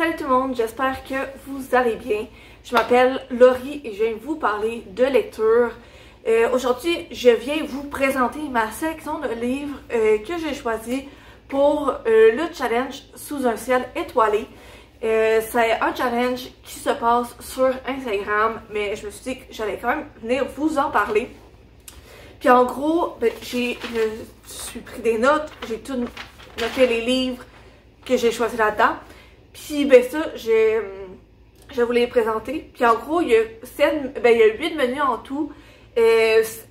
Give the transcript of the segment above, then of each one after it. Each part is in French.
Salut tout le monde, j'espère que vous allez bien. Je m'appelle Laurie et je viens vous parler de lecture. Aujourd'hui, je viens vous présenter ma sélection de livres que j'ai choisi pour le challenge Sous un ciel étoilé. C'est un challenge qui se passe sur Instagram, mais je me suis dit que j'allais quand même venir vous en parler. Puis en gros, je suis pris des notes, j'ai tout noté les livres que j'ai choisis là-dedans. Puis ben ça, je vais vous les présenter. Puis en gros, il y a 8 menus en tout. 7,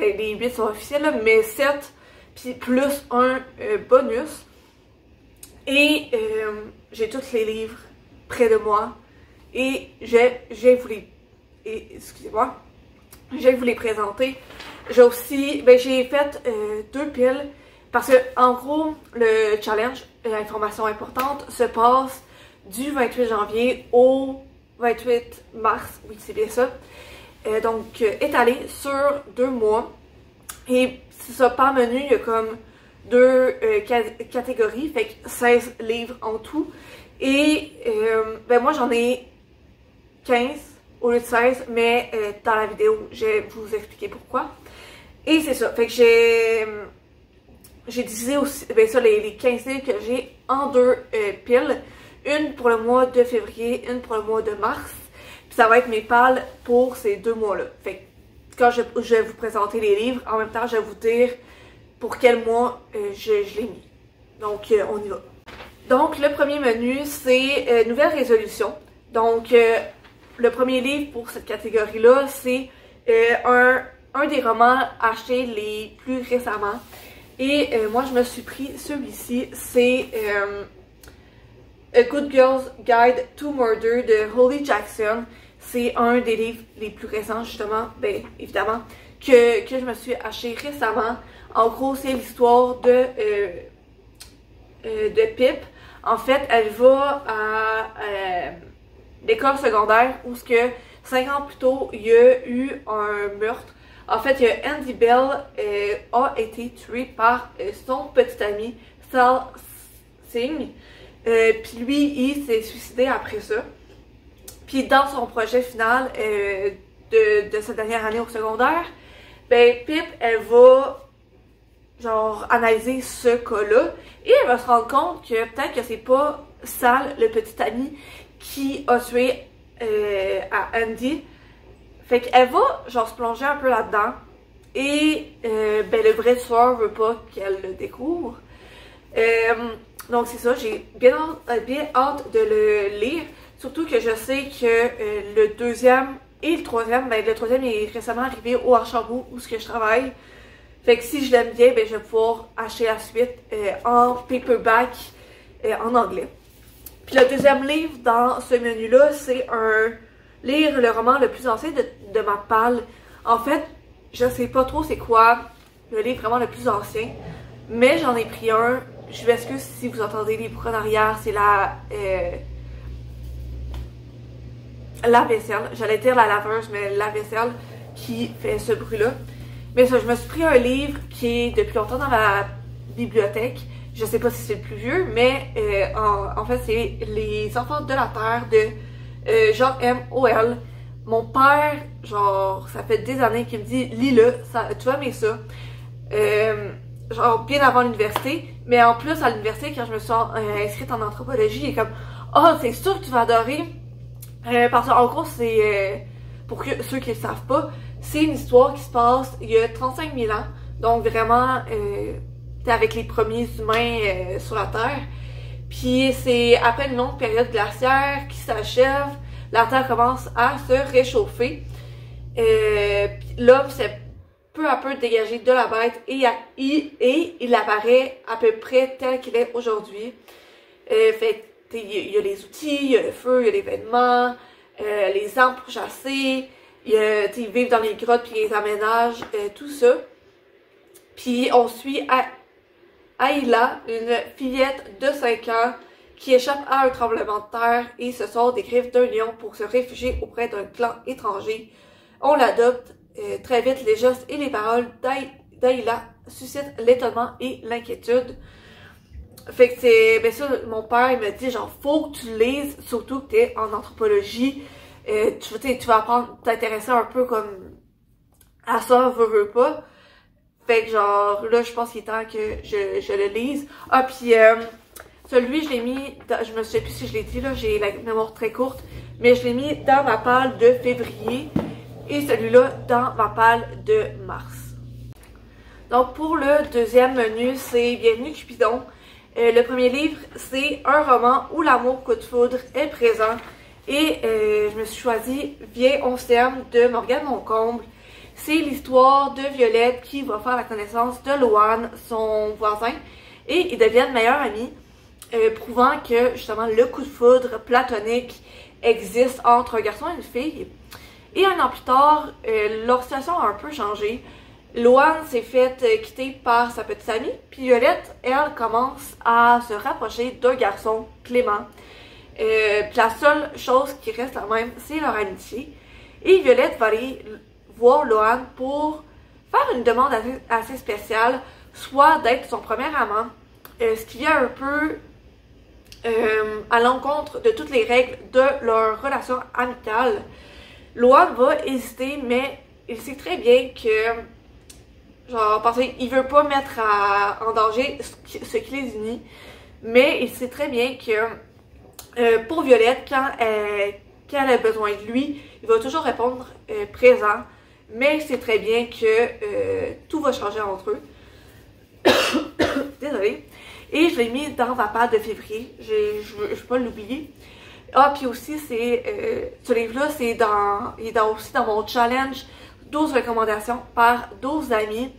les 8 sont officiels, là, mais 7, puis plus un bonus. Et j'ai tous les livres près de moi. Et je vais vous les présenter. J'ai aussi, j'ai fait 2 piles. Parce que, en gros, le challenge, l'information importante, se passe du 28 janvier au 28 mars. Oui, c'est bien ça. Donc, étalé sur 2 mois. Et c'est ça, par menu, il y a comme 2 catégories. Fait que 16 livres en tout. Et, moi, j'en ai 15 au lieu de 16. Mais dans la vidéo, je vais vous expliquer pourquoi. Et c'est ça. Fait que j'ai divisé aussi les 15 livres que j'ai en 2 piles. Une pour le mois de février, une pour le mois de mars. Puis ça va être mes pales pour ces 2 mois-là. Fait que quand je vais vous présenter les livres, en même temps, je vais vous dire pour quel mois je l'ai mis. Donc, on y va. Donc, le premier menu, c'est Nouvelle résolution. Donc, le premier livre pour cette catégorie-là, c'est un des romans achetés les plus récemment. Et moi, je me suis pris celui-ci, c'est A Good Girl's Guide to Murder de Holly Jackson. C'est un des livres les plus récents, justement, évidemment, que je me suis acheté récemment. En gros, c'est l'histoire de Pip. En fait, elle va à l'école secondaire où 5 ans plus tôt, il y a eu un meurtre. En fait, Andy Bell a été tué par son petit ami, Sal Singh. Puis lui, il s'est suicidé après ça. Puis dans son projet final de cette dernière année au secondaire, Pip, elle va analyser ce cas-là. Et elle va se rendre compte que peut-être que c'est pas Sal, le petit ami, qui a tué à Andy. Fait qu'elle va se plonger un peu là-dedans et le vrai tueur veut pas qu'elle le découvre. Donc c'est ça, j'ai bien hâte de le lire, surtout que je sais que le deuxième et le troisième, le troisième est récemment arrivé au Archambault où je travaille. Fait que si je l'aime bien, je vais pouvoir acheter la suite en paperback en anglais. Puis le deuxième livre dans ce menu-là, c'est lire le roman le plus ancien de ma palle. En fait, je sais pas trop c'est quoi le livre vraiment le plus ancien, mais j'en ai pris un. Je m'excuse si vous entendez les bruits en arrière, c'est la vaisselle. J'allais dire la laveuse, mais la vaisselle qui fait ce bruit-là. Mais ça, je me suis pris un livre qui est depuis longtemps dans ma bibliothèque. Je sais pas si c'est le plus vieux, mais en fait, c'est Les Enfants de la Terre de Jean M. Auel. Mon père, ça fait des années qu'il me dit lis-le, tu vas aimer ça. Bien avant l'université, mais en plus à l'université, quand je me suis inscrite en anthropologie, il est comme c'est sûr que tu vas adorer. Parce qu'en gros, c'est pour ceux qui ne le savent pas, c'est une histoire qui se passe il y a 35 000 ans. Donc vraiment, avec les premiers humains sur la Terre. Puis c'est après une longue période glaciaire qui s'achève, la Terre commence à se réchauffer. L'homme s'est peu à peu dégagé de la bête et il apparaît à peu près tel qu'il est aujourd'hui. Il y a les outils, il y a le feu, il y a les vêtements, les armes pour chasser, ils vivent dans les grottes puis ils les aménagent, tout ça. Puis on suit Ayla, une fillette de 5 ans qui échappe à un tremblement de terre et se sort des griffes d'un lion pour se réfugier auprès d'un clan étranger. On l'adopte. Très vite, les gestes et les paroles d'Ayla suscitent l'étonnement et l'inquiétude. Fait que c'est, ben ça, mon père, il me dit, genre, faut que tu le lises, surtout que t'es en anthropologie. Tu vas apprendre, t'intéresser un peu comme à ça, veux pas. Fait que genre, là, je pense qu'il est temps que je le lise. Ah, puis celui, je l'ai mis, je me souviens plus si je l'ai dit, là, j'ai la mémoire très courte, mais je l'ai mis dans ma palle de février et celui-là dans ma palle de mars. Donc, pour le deuxième menu, c'est Bienvenue Cupidon. Le premier livre, c'est un roman où l'amour coup de foudre est présent. Et je me suis choisi Viens, on s'aime de Morgane Moncomble. C'est l'histoire de Violette qui va faire la connaissance de Loan, son voisin, et ils deviennent meilleurs amis, prouvant que justement le coup de foudre platonique existe entre un garçon et une fille. Et un an plus tard, leur situation a un peu changé. Loan s'est faite quitter par sa petite amie, puis Violette, elle, commence à se rapprocher d'un garçon, Clément. Puis la seule chose qui reste la même, c'est leur amitié. Et Violette va aller voir Loan pour faire une demande assez spéciale, soit d'être son premier amant, ce qui vient un peu à l'encontre de toutes les règles de leur relation amicale. Loan va hésiter, mais il sait très bien que genre, parce qu'il veut pas mettre en danger ce qui les unit, mais il sait très bien que pour Violette, quand elle a besoin de lui, il va toujours répondre présent, mais il sait très bien que tout va changer entre eux. Désolée. Et je l'ai mis dans ma palle de février, je veux pas l'oublier. Ah, puis aussi, ce livre-là, il est aussi dans mon challenge 12 recommandations par 12 amis.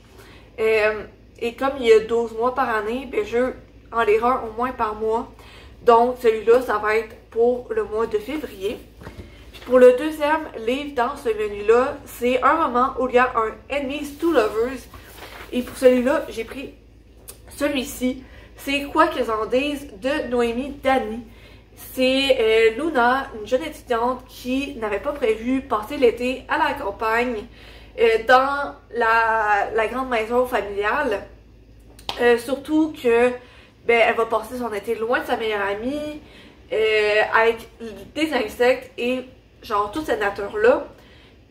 Et comme il y a 12 mois par année, ben je veux en lire un au moins par mois. Donc celui-là, ça va être pour le mois de février. Puis pour le deuxième livre dans ce menu-là, c'est un roman où il y a un Enemies to Lovers. Et pour celui-là, j'ai pris celui-ci. C'est Quoi qu'ils en disent de Noémie Dany. C'est Luna, une jeune étudiante qui n'avait pas prévu passer l'été à la campagne dans la grande maison familiale. Surtout que ben, elle va passer son été loin de sa meilleure amie, avec des insectes et genre toute cette nature-là.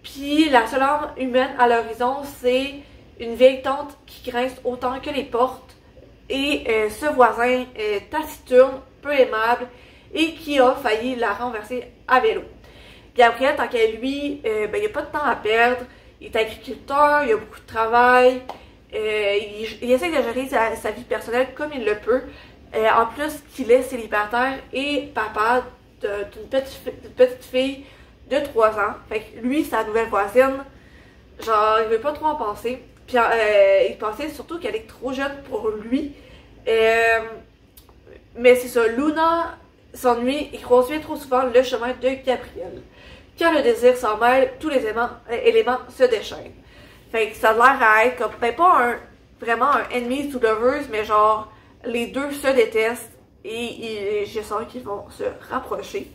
Puis la seule âme humaine à l'horizon, c'est une vieille tante qui grince autant que les portes. Et ce voisin taciturne, peu aimable, et qui a failli la renverser à vélo. Gabriel, tant qu'à lui, ben, il n'y a pas de temps à perdre. Il est agriculteur, il a beaucoup de travail. Il essaie de gérer sa vie personnelle comme il le peut. En plus qu'il est célibataire et papa d'une petite fille de 3 ans. Fait que lui, sa nouvelle voisine, genre, il veut pas trop en penser. Puis il pensait surtout qu'elle est trop jeune pour lui. Mais c'est ça, Luna s'ennuie et croise bien trop souvent le chemin de Gabriel. Quand le désir s'en mêle, tous les éléments se déchaînent. Fait que ça a l'air à être comme, ben pas vraiment un ennemi to lovers, mais genre, les deux se détestent et je sens qu'ils vont se rapprocher.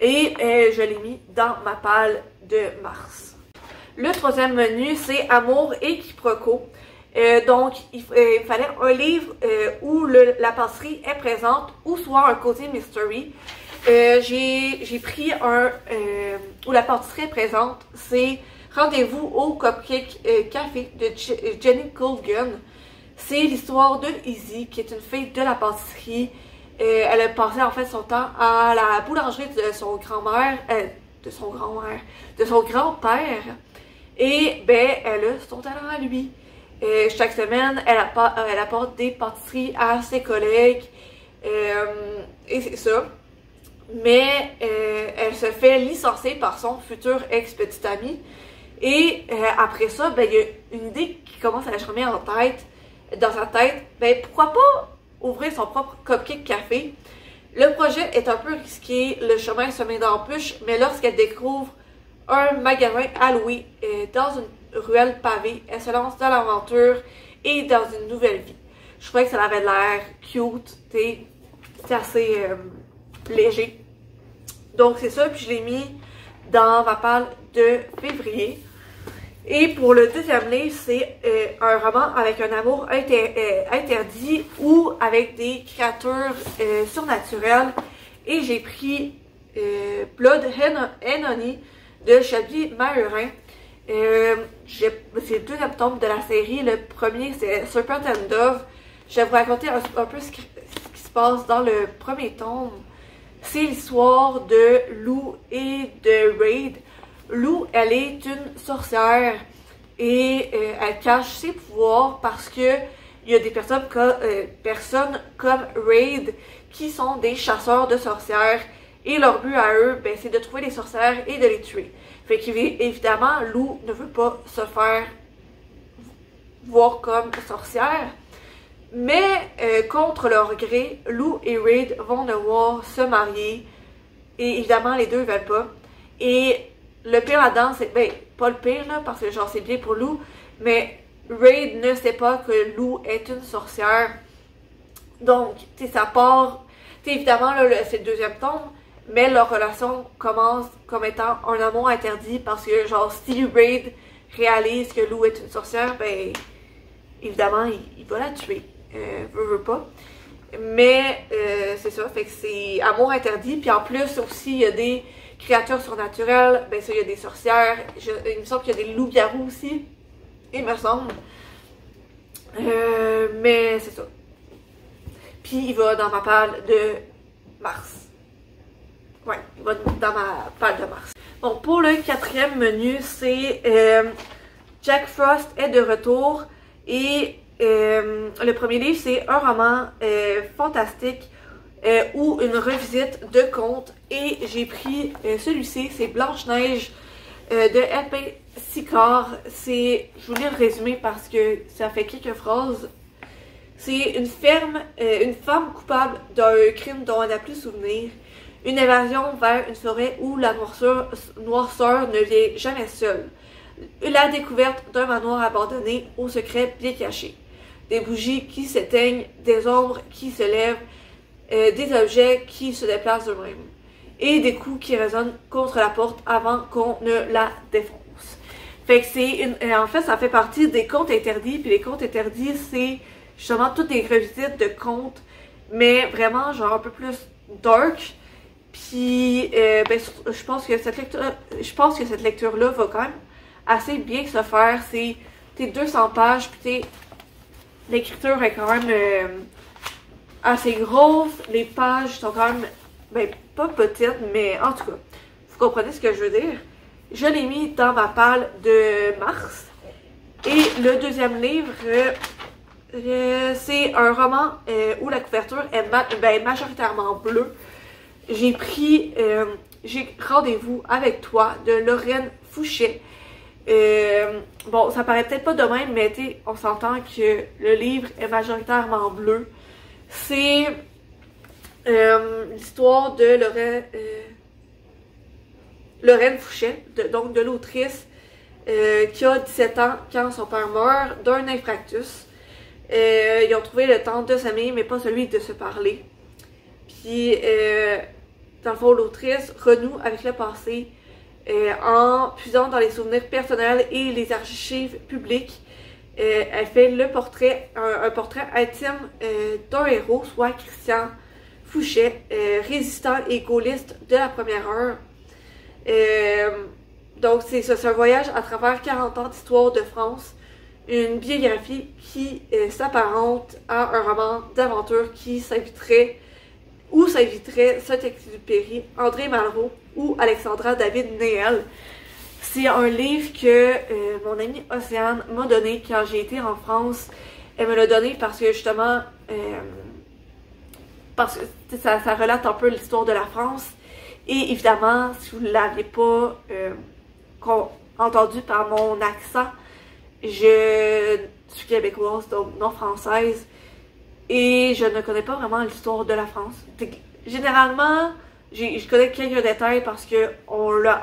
Et je l'ai mis dans ma palle de mars. Le troisième menu, c'est Amour et quiproquo. Donc, il fallait un livre où la pâtisserie est présente ou soit un côté mystery. J'ai pris un où la pâtisserie est présente. C'est Rendez-vous au Cupcake Café de Jenny Colgan. C'est l'histoire de Izzy, qui est une fille de la pâtisserie. Elle a passé en fait son temps à la boulangerie de son grand-père. Et ben, elle a son talent à lui. Chaque semaine, elle apporte des pâtisseries à ses collègues. Et c'est ça. Mais elle se fait licencier par son futur ex-petit ami. Et après ça, ben, il y a une idée qui commence à la germer dans sa tête. Ben, pourquoi pas ouvrir son propre cupcake café? Le projet est un peu risqué, le chemin semé d'embûches, mais lorsqu'elle découvre un magasin à louer dans une ruelle pavée, elle se lance dans l'aventure et dans une nouvelle vie. Je trouvais que ça avait l'air cute, c'est assez léger. Donc c'est ça, puis je l'ai mis dans ma palle de février. Et pour le deuxième livre, c'est un roman avec un amour interdit ou avec des créatures surnaturelles. Et j'ai pris Blood and Honey de Shelby Mahurin. C'est le deuxième tome de la série. Le premier, c'est Serpent and Dove. Je vais vous raconter un peu ce qui se passe dans le premier tome. C'est l'histoire de Lou et de Raid. Lou, elle est une sorcière et elle cache ses pouvoirs parce que il y a des personnes comme Raid qui sont des chasseurs de sorcières et leur but à eux, ben, c'est de trouver les sorcières et de les tuer. Fait qu'évidemment, Lou ne veut pas se faire voir comme sorcière, mais contre leur gré, Lou et Raid vont devoir se marier et évidemment les deux veulent pas. Et le pire là-dedans, c'est, ben, pas le pire là, parce que genre c'est bien pour Lou, mais Raid ne sait pas que Lou est une sorcière. Donc, tu sais, ça part, tu sais, évidemment là, c'est le deuxième tome, mais leur relation commence comme étant un amour interdit parce que genre si Raid réalise que Lou est une sorcière, ben, évidemment, il va la tuer. Veut pas. Mais c'est ça, fait que c'est amour interdit. Puis en plus aussi, il y a des créatures surnaturelles. Ben ça, il y a des sorcières. Il me semble qu'il y a des loups-garous aussi. Il me semble. Mais c'est ça. Puis il va dans ma palle de mars. Ouais, il va dans ma palle de mars. Bon, pour le quatrième menu, c'est Jack Frost est de retour. Et le premier livre, c'est un roman fantastique ou une revisite de contes. Et j'ai pris celui-ci, c'est Blanche-Neige de L.P. Sicard. Je vous lis le résumé parce que ça fait quelques phrases. C'est une femme coupable d'un crime dont elle n'a plus souvenir. Une évasion vers une forêt où la noirceur ne vient jamais seule. La découverte d'un manoir abandonné au secret bien caché. Des bougies qui s'éteignent, des ombres qui se lèvent, des objets qui se déplacent d'eux-mêmes. Et des coups qui résonnent contre la porte avant qu'on ne la défonce. Fait que en fait, ça fait partie des contes interdits. Puis les contes interdits, c'est justement toutes des revisites de contes, mais vraiment genre un peu plus dark. Puis ben, je pense que cette lecture-là va quand même assez bien se faire. C'est 200 pages, puis l'écriture est quand même assez grosse. Les pages sont quand même, ben, pas petites, mais en tout cas, vous comprenez ce que je veux dire. Je l'ai mis dans ma palle de mars. Et le deuxième livre, c'est un roman où la couverture est majoritairement bleue. J'ai pris J'ai Rendez-vous avec toi de Lorraine Fouché. Bon, ça paraît peut-être pas de même, mais on s'entend que le livre est majoritairement bleu. C'est l'histoire de Lorraine Fouché, donc de l'autrice qui a 17 ans quand son père meurt d'un infarctus. Ils ont trouvé le temps de s'aimer, mais pas celui de se parler. Puis, dans le fond, l'autrice renoue avec le passé en puisant dans les souvenirs personnels et les archives publiques. Elle fait un portrait intime d'un héros, soit Christian Fouché, résistant et gaulliste de la première heure. Donc c'est un voyage à travers 40 ans d'histoire de France, une biographie qui s'apparente à un roman d'aventure qui s'inviterait Saint-Exupéry, André Malraux ou Alexandra David-Néel. C'est un livre que mon amie Océane m'a donné quand j'ai été en France. Elle me l'a donné parce que justement, parce que ça relate un peu l'histoire de la France. Et évidemment, si vous ne l'aviez pas entendu par mon accent, je suis québécoise, donc non française. Et je ne connais pas vraiment l'histoire de la France. Généralement, je connais quelques détails parce que on l'a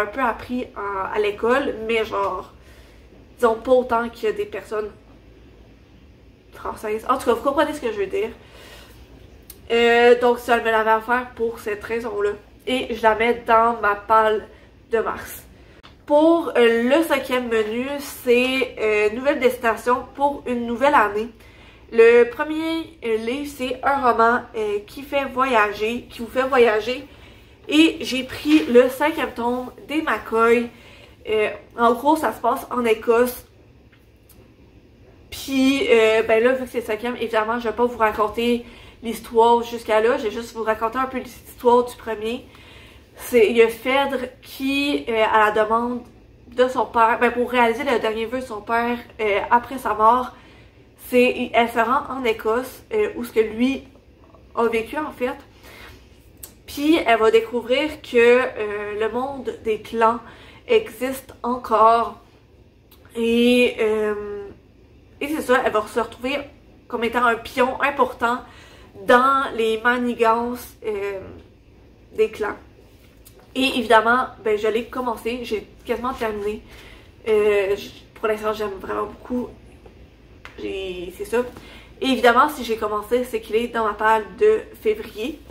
un peu appris à l'école, mais genre, disons pas autant qu'il y a des personnes françaises. En tout cas, vous comprenez ce que je veux dire. Donc, ça me l'avait offert pour cette raison-là. Et je la mets dans ma palle de mars. Pour le 5e menu, c'est nouvelle destination pour une nouvelle année. Le premier livre, c'est un roman qui vous fait voyager. Et j'ai pris le 5e tome des McCoy. En gros, ça se passe en Écosse. Puis, ben là, vu que c'est le 5e, évidemment, je vais pas vous raconter l'histoire jusqu'à là. Je vais juste vous raconter un peu l'histoire du premier. Il y a Phèdre qui, à la demande de son père, ben pour réaliser le dernier vœu de son père après sa mort, elle se rend en Écosse, où ce que lui a vécu en fait. Puis elle va découvrir que le monde des clans existe encore. Et c'est ça, elle va se retrouver comme étant un pion important dans les manigances des clans. Et évidemment, ben je l'ai commencé, j'ai quasiment terminé. Pour l'instant, j'aime vraiment beaucoup. C'est ça. Et évidemment, si j'ai commencé, c'est qu'il est dans ma palle de février.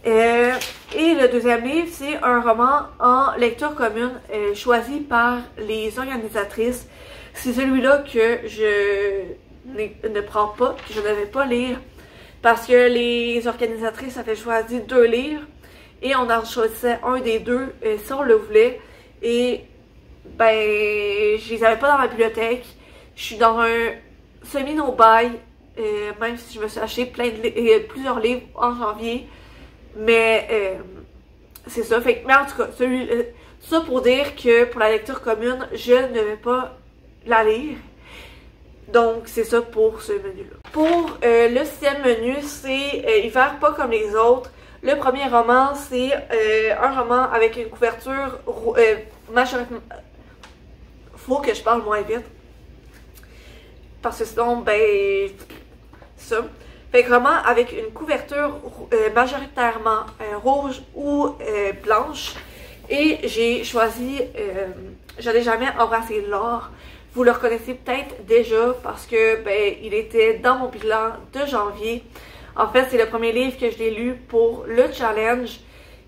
Et le deuxième livre, c'est un roman en lecture commune choisi par les organisatrices. C'est celui-là que je ne prends pas, que je ne vais pas lire, parce que les organisatrices avaient choisi 2 livres. Et on en choisissait un des 2 si on le voulait. Et ben, je les avais pas dans ma bibliothèque. Je suis dans un semi-no-buy, même si je me suis acheté plusieurs livres en janvier. Mais c'est ça. Fait que, mais en tout cas, ça pour dire que pour la lecture commune, je ne vais pas la lire. Donc, c'est ça pour ce menu-là. Pour le 6e menu, c'est Hiver pas comme les autres. Le premier roman, c'est un roman avec une couverture majoritairement... Faut que je parle moins vite. Parce que sinon, ben... ça. Fait que roman avec une couverture majoritairement rouge ou blanche. Et j'ai choisi Je n'ai jamais embrassé l'or. Vous le reconnaissez peut-être déjà parce que, ben, il était dans mon bilan de janvier. En fait, c'est le premier livre que je l'ai lu pour le challenge.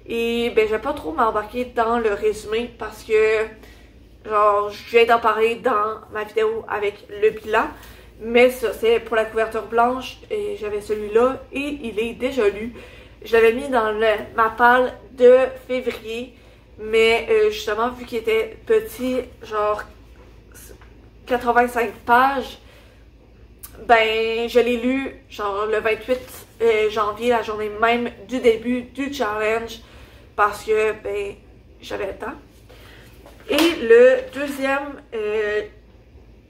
Et ben, je vais pas trop m'embarquer dans le résumé parce que, genre, je viens d'en parler dans ma vidéo avec le bilan. Mais ça, c'est pour la couverture blanche. Et j'avais celui-là et il est déjà lu. Je l'avais mis dans ma palle de février. Mais justement, vu qu'il était petit, genre 85 pages, ben, je l'ai lu, genre, le 28 janvier, la journée même du début du challenge, parce que, ben, j'avais le temps. Et le deuxième,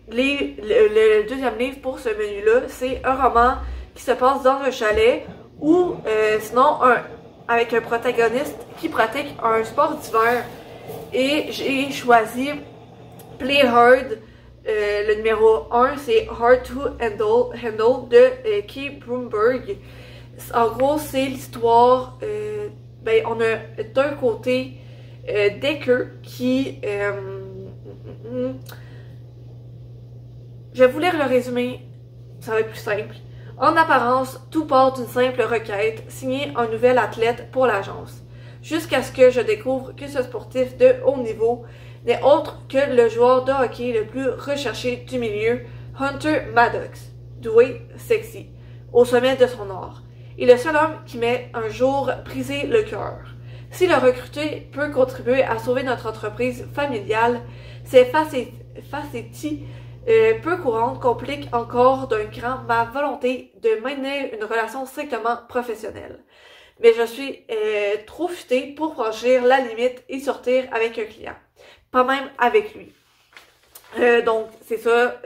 le deuxième livre pour ce menu-là, c'est un roman qui se passe dans un chalet, ou, sinon, avec un protagoniste qui pratique un sport d'hiver. Et j'ai choisi Play Hard. Le numéro 1, c'est Hard to Handle de Kay Bloomberg. En gros, c'est l'histoire, ben, on a d'un côté Decker qui... je vais vous lire le résumé, ça va être plus simple. En apparence, tout part d'une simple requête, signée un nouvel athlète pour l'agence. Jusqu'à ce que je découvre que ce sportif de haut niveau n'est autre que le joueur de hockey le plus recherché du milieu, Hunter Maddox, doué, sexy, au sommet de son art, et le seul homme qui m'ait un jour brisé le cœur. Si le recruté peut contribuer à sauver notre entreprise familiale, ses facéties peu courantes compliquent encore d'un cran ma volonté de maintenir une relation strictement professionnelle. Mais je suis trop futée pour franchir la limite et sortir avec un client. Pas même avec lui. Donc, c'est ça.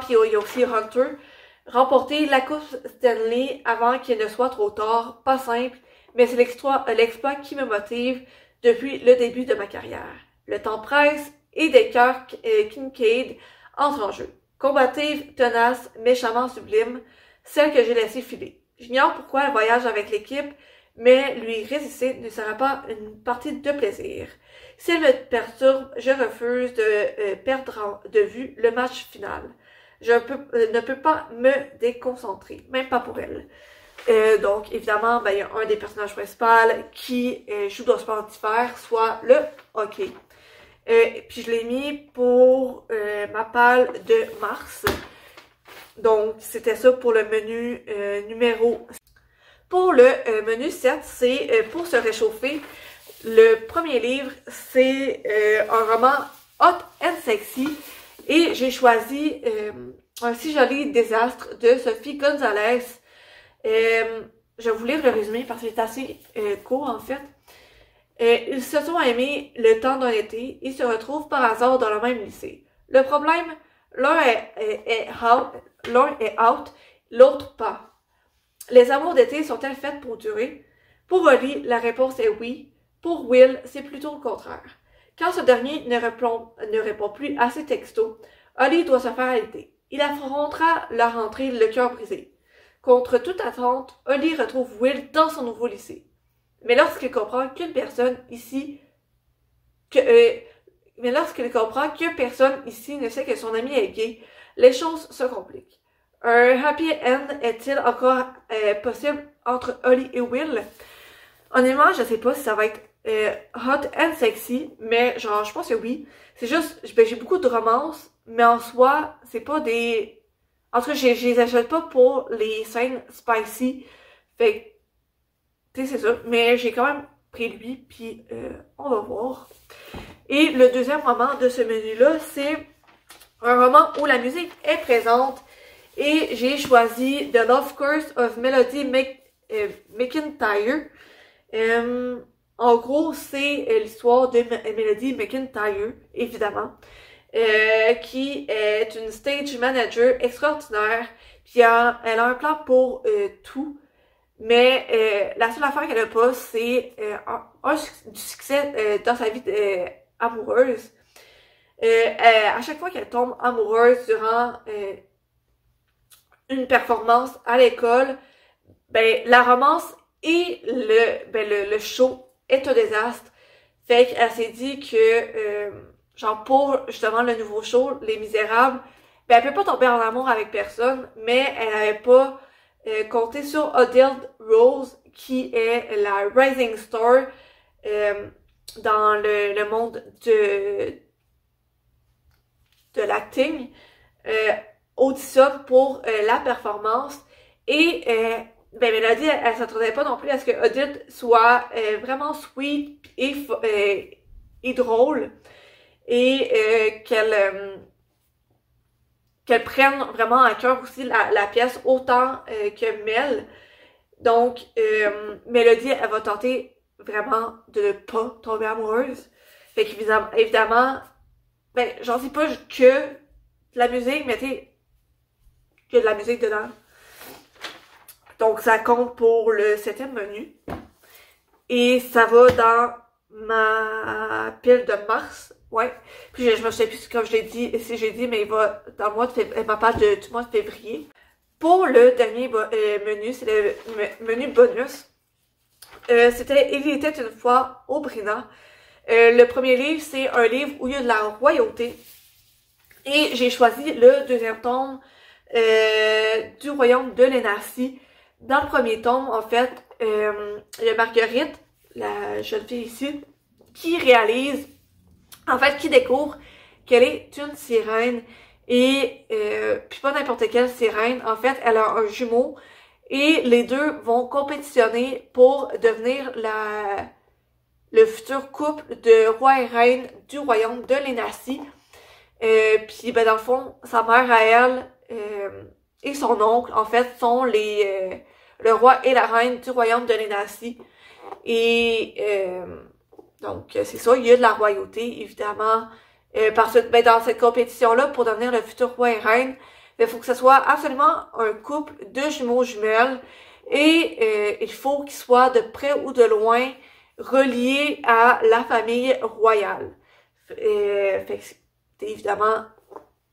Puis il y a aussi Hunter. Remporter la Coupe Stanley avant qu'il ne soit trop tard. Pas simple, mais c'est l'exploit qui me motive depuis le début de ma carrière. Le temps presse et des cœurs Kincaid entrent en jeu. Combative, tenace, méchamment sublime, celle que j'ai laissée filer. J'ignore pourquoi elle voyage avec l'équipe, mais lui résister ne sera pas une partie de plaisir. Si elle me perturbe, je refuse de perdre de vue le match final. Je ne peux pas me déconcentrer, même pas pour elle. Donc, évidemment, ben, il y a un des personnages principaux qui joue dans le sport d'hiver, soit le hockey. Puis je l'ai mis pour ma palle de mars. Donc, c'était ça pour le menu numéro. Pour le menu 7, c'est pour se réchauffer. Le premier livre, c'est un roman hot and sexy. Et j'ai choisi Un si joli désastre de Sophie Gonzalez. Je vais vous lire le résumé parce qu'il est assez court en fait. Ils se sont aimés le temps d'un été et se retrouvent par hasard dans le même lycée. Le problème, l'un est out, l'autre pas. Les amours d'été sont-elles faites pour durer? Pour Holly, la réponse est oui. Pour Will, c'est plutôt le contraire. Quand ce dernier ne répond plus à ses textos, Holly doit se faire arrêter. Il affrontera la rentrée le cœur brisé. Contre toute attente, Holly retrouve Will dans son nouveau lycée. Mais lorsqu'il comprend que personne ici ne sait que son ami est gay, les choses se compliquent. Un happy end est-il encore possible entre Holly et Will? Honnêtement, je sais pas si ça va être hot and sexy, mais genre, je pense que oui. C'est juste, j'ai beaucoup de romances, mais en soi, c'est pas des... En tout cas, je les achète pas pour les scènes spicy. Fait que, tu sais, c'est ça. Mais j'ai quand même pris lui, puis on va voir. Et le deuxième roman de ce menu-là, c'est un roman où la musique est présente. Et j'ai choisi The Love Curse of Melody McIntyre. En gros, c'est l'histoire de Melody McIntyre, évidemment, qui est une stage manager extraordinaire. Puis elle a un plan pour tout, mais la seule affaire qu'elle a pas, c'est du succès dans sa vie amoureuse. À chaque fois qu'elle tombe amoureuse durant une performance à l'école, ben la romance et le show est un désastre. Fait qu'elle s'est dit que genre pour justement le nouveau show, Les Misérables, ben elle peut pas tomber en amour avec personne, mais elle avait pas compté sur Odile Rose, qui est la rising star dans le monde de l'acting. Auditionne pour la performance et ben Mélodie, elle s'attendait pas non plus à ce que Odile soit vraiment sweet et drôle et qu'elle prenne vraiment à cœur aussi la pièce autant que Mel. Donc Mélodie, elle va tenter vraiment de ne pas tomber amoureuse. Fait qu'évidemment, ben j'en sais pas que de la musique, mais tu sais, qu'il y a de la musique dedans. Donc, ça compte pour le 7e menu. Et ça va dans ma pile de mars. Ouais. Puis, je me souviens plus comme je l'ai dit, si j'ai dit, mais il va dans le mois de ma page du mois de février. Pour le dernier menu, c'est le menu bonus. C'était Il était une fois Obrina. Le premier livre, c'est un livre où il y a de la royauté. Et j'ai choisi le deuxième tome du royaume de l'Énarcie. Dans le premier tome, en fait, il y a Marguerite, la jeune fille ici, qui réalise, en fait, qui découvre qu'elle est une sirène. Et, puis pas n'importe quelle sirène, en fait, elle a un jumeau. Et les deux vont compétitionner pour devenir le futur couple de roi et reine du royaume de l'Énarcie. Puis ben dans le fond, sa mère à elle et son oncle, en fait, sont le roi et la reine du royaume de l'Énarcie. Et donc, c'est ça, il y a de la royauté, évidemment. Parce que ben, dans cette compétition-là, pour devenir le futur roi et reine, il faut que ce soit absolument un couple de jumeaux jumelles. Et il faut qu'ils soient de près ou de loin reliés à la famille royale. Fait que évidemment,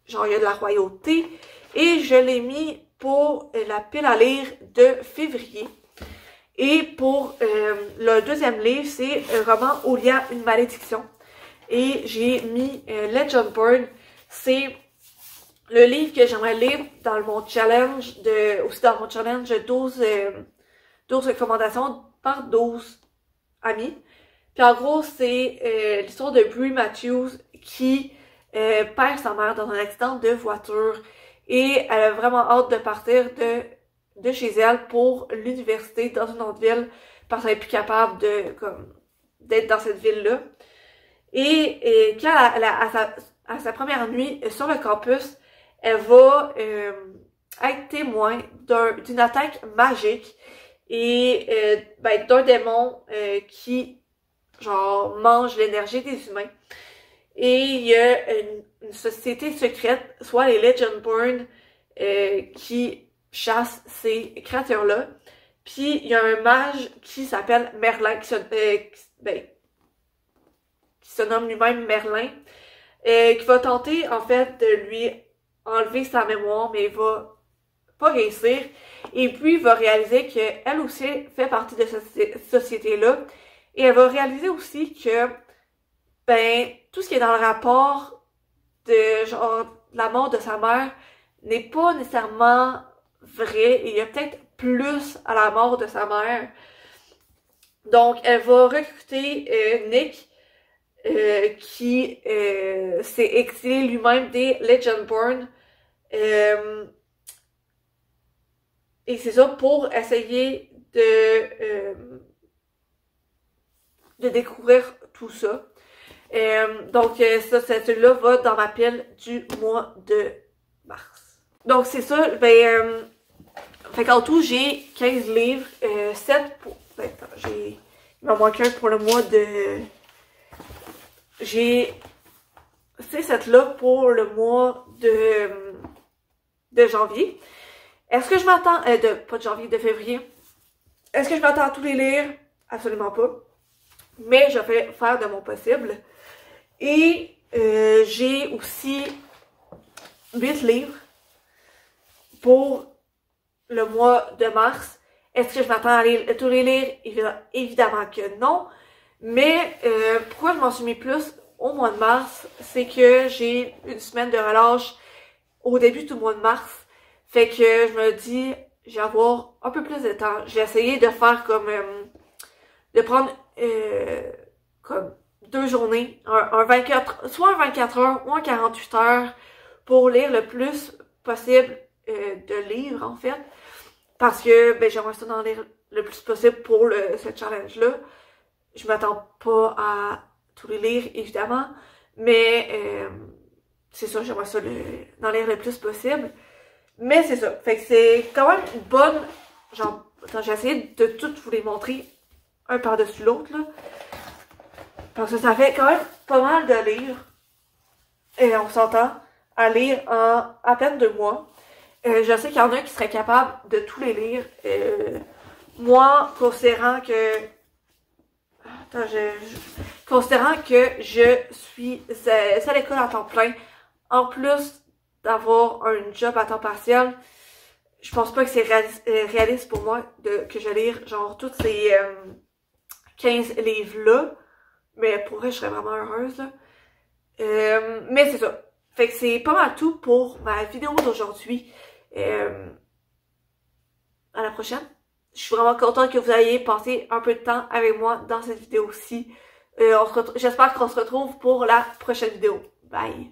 genre il y a de la royauté. Et je l'ai mis pour la pile à lire de février. Et pour le deuxième livre, c'est un roman où il y a une malédiction. Et j'ai mis Legend Burn. C'est le livre que j'aimerais lire dans mon challenge aussi dans mon challenge 12 recommandations par 12 amis. Puis en gros, c'est l'histoire de Brie Matthews qui perd sa mère dans un accident de voiture et elle a vraiment hâte de partir de chez elle pour l'université dans une autre ville parce qu'elle est plus capable d'être dans cette ville-là. Et quand à sa première nuit sur le campus, elle va être témoin d'une attaque magique et d'un démon qui genre mange l'énergie des humains. Et il y a une société secrète, soit les Legendborn, qui chassent ces créatures-là. Puis il y a un mage qui s'appelle Merlin, qui se nomme lui-même Merlin, qui va tenter en fait de lui enlever sa mémoire, mais il va pas réussir. Et puis il va réaliser qu'elle aussi fait partie de cette société-là. Et elle va réaliser aussi que tout ce qui est dans le rapport de genre la mort de sa mère n'est pas nécessairement vrai. Et il y a peut-être plus à la mort de sa mère. Donc elle va recruter Nick, qui s'est exilé lui-même des Legendborn. Et c'est ça pour essayer de découvrir tout ça. Donc ça, celui-là va dans ma pile du mois de mars. Donc c'est ça, fait qu'en tout j'ai 15 livres, 7 pour... il m'en manque un pour le mois de... J'ai ces 7-là pour le mois de janvier. Est-ce que je m'attends... pas de janvier, de février. Est-ce que je m'attends à tous les lire? Absolument pas. Mais je vais faire de mon possible. Et j'ai aussi 8 livres pour le mois de mars. Est-ce que je m'attends à tous les lire? Évidemment que non. Mais pourquoi je m'en suis mis plus au mois de mars? C'est que j'ai une semaine de relâche au début du mois de mars. Fait que je me dis, je vais avoir un peu plus de temps. J'ai essayé de faire comme... de prendre comme 2 journées, soit un 24 heures ou un 48 heures pour lire le plus possible de livres en fait. Parce que j'aimerais ça en lire le plus possible pour ce challenge-là. Je m'attends pas à tous les lire évidemment, mais c'est ça, j'aimerais ça d'en lire le plus possible. Mais c'est ça, fait que c'est quand même une bonne... Genre, attends, j'ai essayé de toutes vous les montrer un par-dessus l'autre, là. Parce que ça fait quand même pas mal de livres. Et on s'entend à lire en à peine 2 mois. Je sais qu'il y en a qui seraient capables de tous les lire. Moi, considérant que... Attends, considérant que je suis à l'école à temps plein, en plus d'avoir un job à temps partiel, je pense pas que c'est réaliste pour moi que je lire genre toutes ces 15 livres-là. Mais pour vrai, je serais vraiment heureuse, là. Mais c'est ça. Fait que c'est pas mal tout pour ma vidéo d'aujourd'hui. À la prochaine. Je suis vraiment contente que vous ayez passé un peu de temps avec moi dans cette vidéo-ci. J'espère qu'on se retrouve pour la prochaine vidéo. Bye!